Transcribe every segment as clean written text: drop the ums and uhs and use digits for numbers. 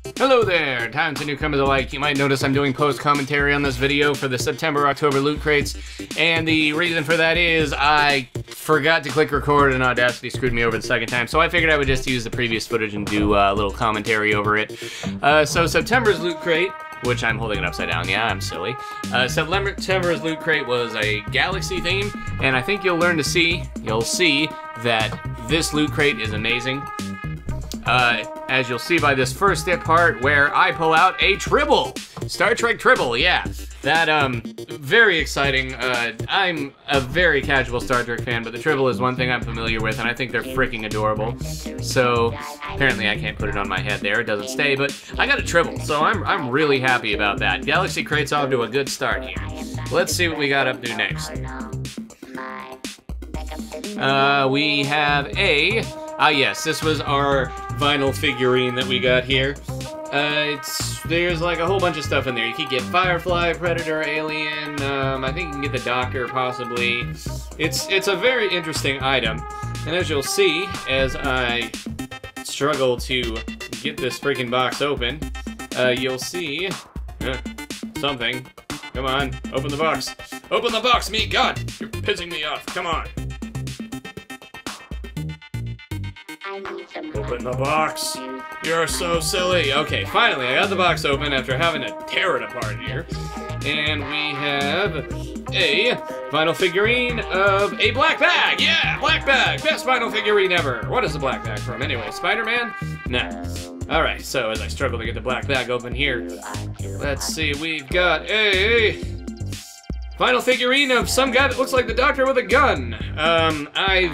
Hello there, time to newcomers alike. You might notice I'm doing post-commentary on this video for the September-October loot crates, and the reason for that is I forgot to click record and Audacity screwed me over the second time, so I figured I would just use the previous footage and do a little commentary over it. So September's loot crate, which I'm holding it upside down, yeah, I'm silly. September's loot crate was a galaxy theme, and I think you'll see that this loot crate is amazing. As you'll see by this first part where I pull out a TRIBBLE. Star Trek TRIBBLE, yeah. That, very exciting. I'm a very casual Star Trek fan, but the TRIBBLE is one thing I'm familiar with, and I think they're freaking adorable. So, apparently I can't put it on my head there, it doesn't stay, but I got a TRIBBLE, so I'm really happy about that. Galaxy Crate's off to a good start here. Let's see what we got up to next. We have a... yes, this was our vinyl figurine that we got here. There's like a whole bunch of stuff in there. You can get Firefly, Predator, Alien, I think you can get the Doctor, possibly. It's a very interesting item. And as you'll see, as I struggle to get this freaking box open, you'll see something. Come on, open the box. Open the box, me God! You're pissing me off, come on. Open the box. You're so silly. Okay, finally, I got the box open after having to tear it apart here. And we have a vinyl figurine of a black bag. Yeah, black bag. Best vinyl figurine ever. What is the black bag from anyway? Spider-Man? No. Alright, so as I struggle to get the black bag open here, let's see, we've got a vinyl figurine of some guy that looks like the Doctor with a gun. I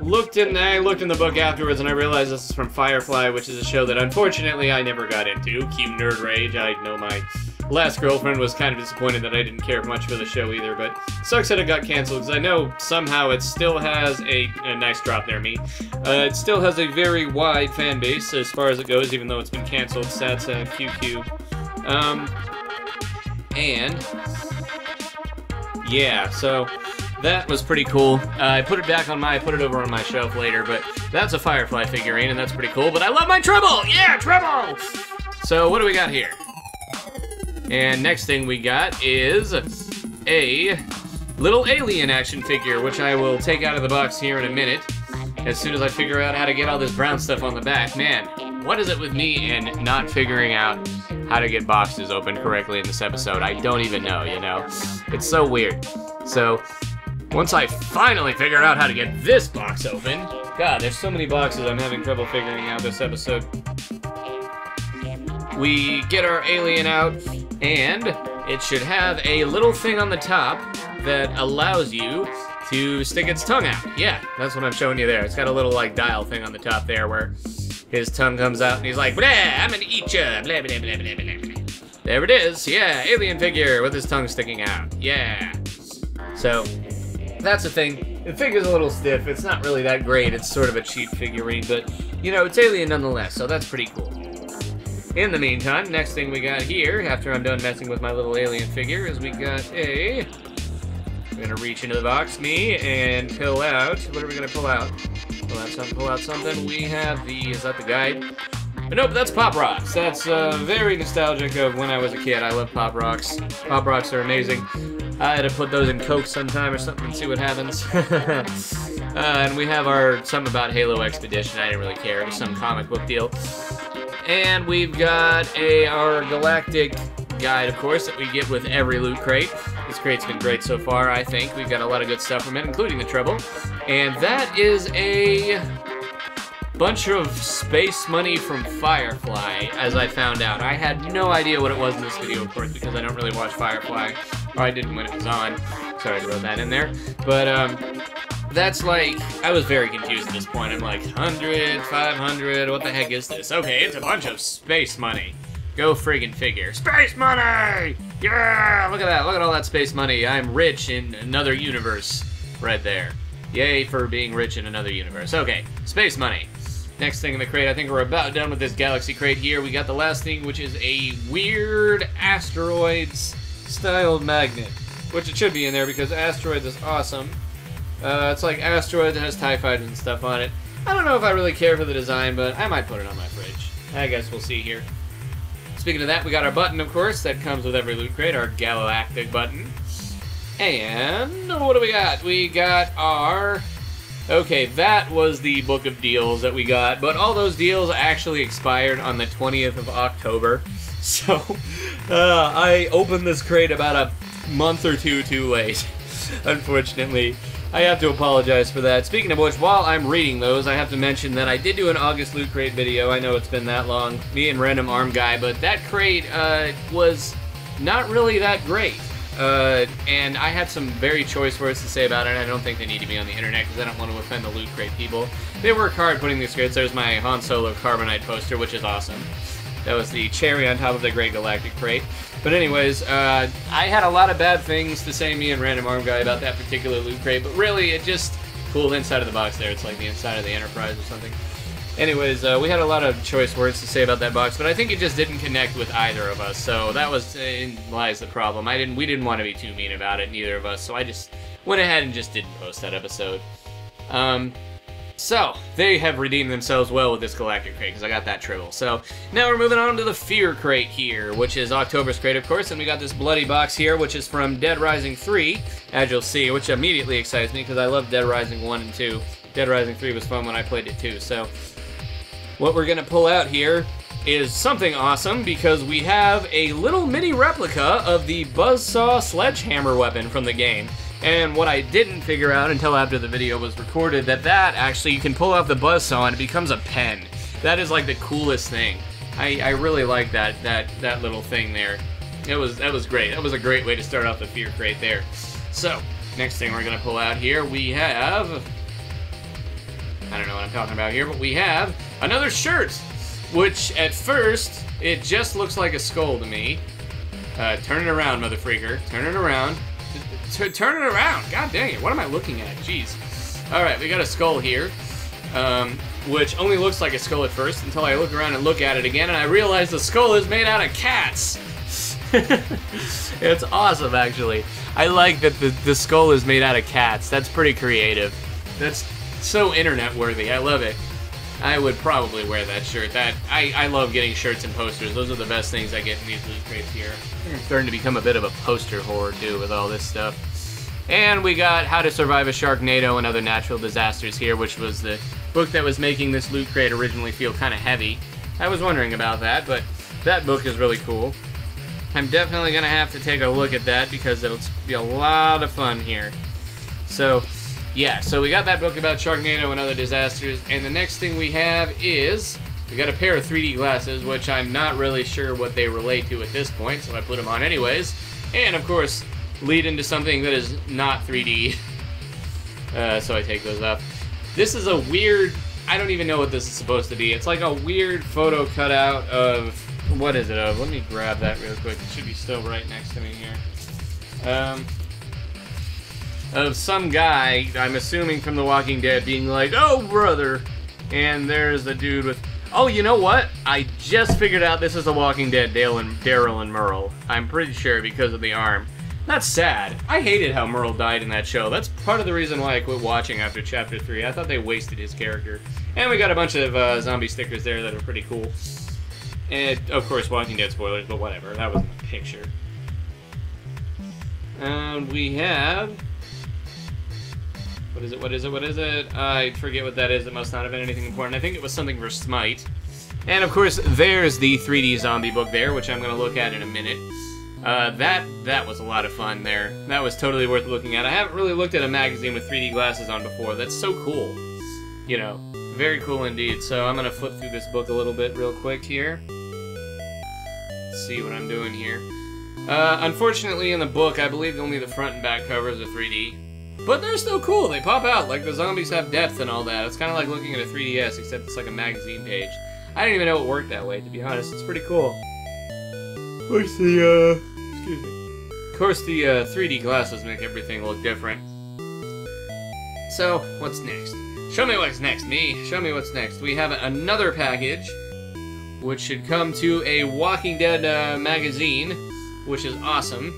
looked in the book afterwards and I realized this is from Firefly, which is a show that unfortunately I never got into. Cue nerd rage. I know my last girlfriend was kind of disappointed that I didn't care much for the show either, but sucks that it got canceled because I know somehow it still has a nice drop there, me. It still has a very wide fan base as far as it goes, even though it's been canceled. Sad, QQ. And yeah, so that was pretty cool. I put it over on my shelf later, but that's a Firefly figurine, and that's pretty cool, but I love my TRIBBLE! Yeah, TRIBBLE! So, what do we got here? And next thing we got is a little alien action figure, which I will take out of the box here in a minute, as soon as I figure out how to get all this brown stuff on the back. Man, what is it with me and not figuring out how to get boxes open correctly in this episode? I don't even know, you know? It's so weird. So, once I finally figure out how to get this box open, God, there's so many boxes I'm having trouble figuring out this episode. We get our alien out, and it should have a little thing on the top that allows you to stick its tongue out. Yeah, that's what I'm showing you there. It's got a little, like, dial thing on the top there where his tongue comes out, and he's like, blah, I'm gonna eat ya, blah, blah, blah, blah, blah, blah. There it is, yeah, alien figure with his tongue sticking out, yeah. So, that's the thing. The figure's a little stiff. It's not really that great. It's sort of a cheap figurine, but, you know, it's alien nonetheless, so that's pretty cool. In the meantime, next thing we got here, after I'm done messing with my little alien figure, is we got a... We're gonna reach into the box, me, and pull out... What are we gonna pull out? Pull out something. We have the... Is that the guide? But nope, that's Pop Rocks. That's very nostalgic of when I was a kid. I love Pop Rocks. Pop Rocks are amazing. I had to put those in Coke sometime or something and see what happens. And we have something about Halo Expedition. I didn't really care. It was some comic book deal. And we've got our Galactic guide, of course, that we get with every loot crate. This crate's been great so far, I think. We've got a lot of good stuff from it, including the TRIBBLE. And that is a bunch of space money from Firefly, as I found out. I had no idea what it was in this video, of course, because I don't really watch Firefly. Or I didn't when it was on. Sorry to throw that in there. But, that's like, I was very confused at this point. I'm like, 100, 500, what the heck is this? Okay, it's a bunch of space money. Go friggin' figure. Space money! Yeah! Look at that, look at all that space money. I'm rich in another universe right there. Yay for being rich in another universe. Okay, space money. Next thing in the crate, I think we're about done with this galaxy crate here. We got the last thing, which is a weird asteroids-styled magnet. Which it should be in there because asteroids is awesome. It's like asteroids, it has TIE fighters and stuff on it. I don't know if I really care for the design, but I might put it on my fridge. I guess we'll see here. Speaking of that, we got our button, of course, that comes with every Loot Crate, our galactic button. And what do we got? We got our... Okay, that was the book of deals that we got, but all those deals actually expired on the 20th of October. So, I opened this crate about a month or two too late, unfortunately. I have to apologize for that. Speaking of which, while I'm reading those, I have to mention that I did do an August Loot Crate video. I know it's been that long, me and Random Arm Guy, but that crate was not really that great. And I had some very choice words to say about it, and I don't think they need to be on the internet because I don't want to offend the Loot Crate people. They work hard putting these crates. There's my Han Solo Carbonite poster, which is awesome. That was the cherry on top of the Great Galactic Crate. But anyways, I had a lot of bad things to say, me and Random Arm Guy, about that particular Loot Crate, but really, it just... Cool, the inside of the box there. It's like the inside of the Enterprise or something. Anyways, we had a lot of choice words to say about that box, but I think it just didn't connect with either of us, so that was lies the problem. We didn't want to be too mean about it, neither of us, so I just went ahead and just didn't post that episode. So, they have redeemed themselves well with this Galactic Crate, because I got that TRIBBLE. So, now we're moving on to the Fear Crate here, which is October's crate, of course, and we got this bloody box here, which is from Dead Rising 3, as you'll see, which immediately excites me, because I love Dead Rising 1 and 2. Dead Rising 3 was fun when I played it too, so... What we're going to pull out here is something awesome, because we have a little mini replica of the Buzzsaw sledgehammer weapon from the game. And what I didn't figure out until after the video was recorded, that actually you can pull off the Buzzsaw and it becomes a pen. That is like the coolest thing. I really like that little thing there. That was great. That was a great way to start off the Fear Crate there. So, next thing we're going to pull out here, we have... I don't know what I'm talking about here, but we have another shirt, which at first, it just looks like a skull to me. Turn it around, mother freaker. Turn it around. Turn it around. God dang it. What am I looking at? Jeez. Alright, we got a skull here, which only looks like a skull at first until I look around and look at it again, and I realize the skull is made out of cats. It's awesome, actually. I like that the skull is made out of cats. That's pretty creative. That's so internet-worthy. I love it. I would probably wear that shirt. I love getting shirts and posters. Those are the best things I get in these Loot Crates here. I'm starting to become a bit of a poster whore, too, with all this stuff. And we got How to Survive a Sharknado and Other Natural Disasters here, which was the book that was making this Loot Crate originally feel kind of heavy. I was wondering about that, but that book is really cool. I'm definitely going to have to take a look at that because it'll be a lot of fun here. So... yeah, so we got that book about Sharknado and Other Disasters, and the next thing we have is, we got a pair of 3D glasses, which I'm not really sure what they relate to at this point, so I put them on anyways, and of course, lead into something that is not 3D, so I take those off. This is a weird, I don't even know what this is supposed to be. It's like a weird photo cutout of, what is it of? Let me grab that real quick. It should be still right next to me here. Of some guy, I'm assuming from The Walking Dead, being like, "Oh, brother!" And there's the dude with... Oh, you know what? I just figured out this is The Walking Dead, Daryl and Merle. I'm pretty sure because of the arm. That's sad. I hated how Merle died in that show. That's part of the reason why I quit watching after Chapter 3. I thought they wasted his character. And we got a bunch of zombie stickers there that are pretty cool. And, of course, Walking Dead spoilers, but whatever. That wasn't a picture. And we have... What is it? I forget what that is. It must not have been anything important. I think it was something for Smite. And, of course, there's the 3D zombie book there, which I'm going to look at in a minute. That was a lot of fun there. That was totally worth looking at. I haven't really looked at a magazine with 3D glasses on before. That's so cool. You know, very cool indeed. So I'm going to flip through this book a little bit real quick here. Let's see what I'm doing here. Unfortunately, in the book, I believe only the front and back covers are 3D. But they're still cool. They pop out. Like, the zombies have depth and all that. It's kind of like looking at a 3DS, except it's like a magazine page. I didn't even know it worked that way, to be honest. It's pretty cool. Of course, excuse me. Of course, the 3D glasses make everything look different. So, what's next? Show me what's next, me. Show me what's next. We have another package, which should come to a Walking Dead magazine, which is awesome.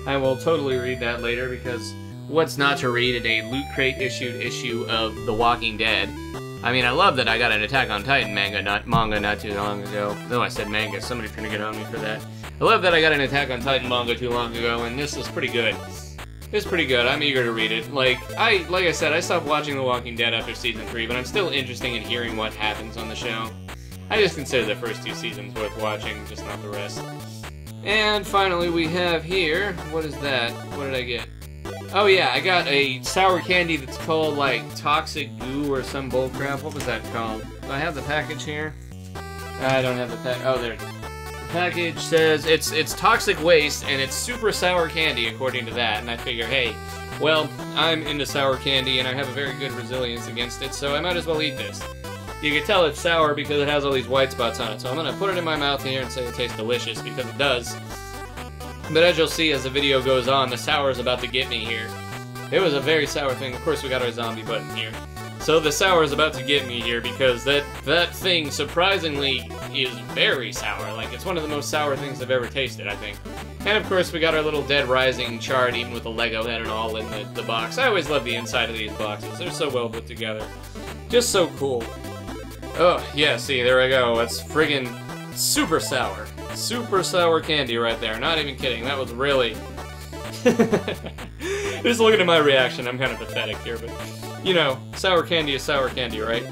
I will totally read that later, because... what's not to read in a Loot Crate issued issue of The Walking Dead? I mean, I love that I got an Attack on Titan manga not too long ago. No, I said manga. Somebody's gonna get on me for that. I love that I got an Attack on Titan manga too long ago, and this is pretty good. It's pretty good. I'm eager to read it. Like I said, I stopped watching The Walking Dead after season 3, but I'm still interested in hearing what happens on the show. I just consider the first 2 seasons worth watching, just not the rest. And finally, we have here, what is that? What did I get? Oh yeah, I got a sour candy that's called, like, Toxic Goo or some bullcrap. What was that called? Do I have the package here? I don't have the package. Oh, there it is. The package says it's toxic waste, and it's super sour candy, according to that. And I figure, hey, well, I'm into sour candy, and I have a very good resilience against it, so I might as well eat this. You can tell it's sour because it has all these white spots on it, so I'm gonna put it in my mouth here and say it tastes delicious, because it does. But as you'll see as the video goes on, the sour is about to get me here. It was a very sour thing. Of course, we got our zombie button here. So the sour is about to get me here because that thing, surprisingly, is very sour. Like, it's one of the most sour things I've ever tasted, I think. And of course, we got our little Dead Rising chart, even with the Lego head and all in the box. I always love the inside of these boxes. They're so well put together. Just so cool. Oh, yeah, see, there we go. That's friggin' super sour. Super sour candy right there. Not even kidding. That was really... Just looking at my reaction, I'm kind of pathetic here, but... You know, sour candy is sour candy, right?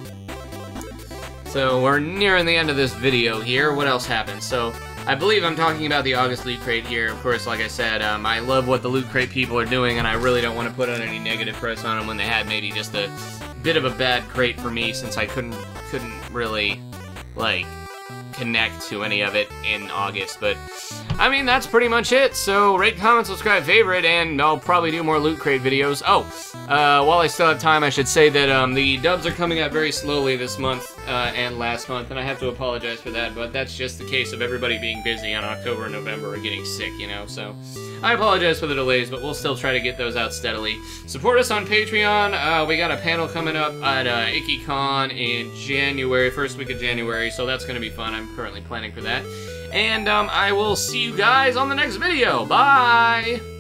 So, we're nearing the end of this video here. What else happened? So, I believe I'm talking about the August Loot Crate here. Of course, like I said, I love what the Loot Crate people are doing, and I really don't want to put out any negative press on them when they had maybe just a bit of a bad crate for me, since I couldn't really, like, connect to any of it in August. But I mean, that's pretty much it. So rate, comment, subscribe, favorite, and I'll probably do more Loot Crate videos. Oh, while I still have time, I should say that the dubs are coming out very slowly this month and last month, and I have to apologize for that, but that's just the case of everybody being busy on October and November or getting sick, you know, so I apologize for the delays, but we'll still try to get those out steadily. Support us on Patreon. We got a panel coming up at IkiCon in January, first week of January, so that's going to be fun. I'm currently planning for that. And I will see you guys on the next video. Bye!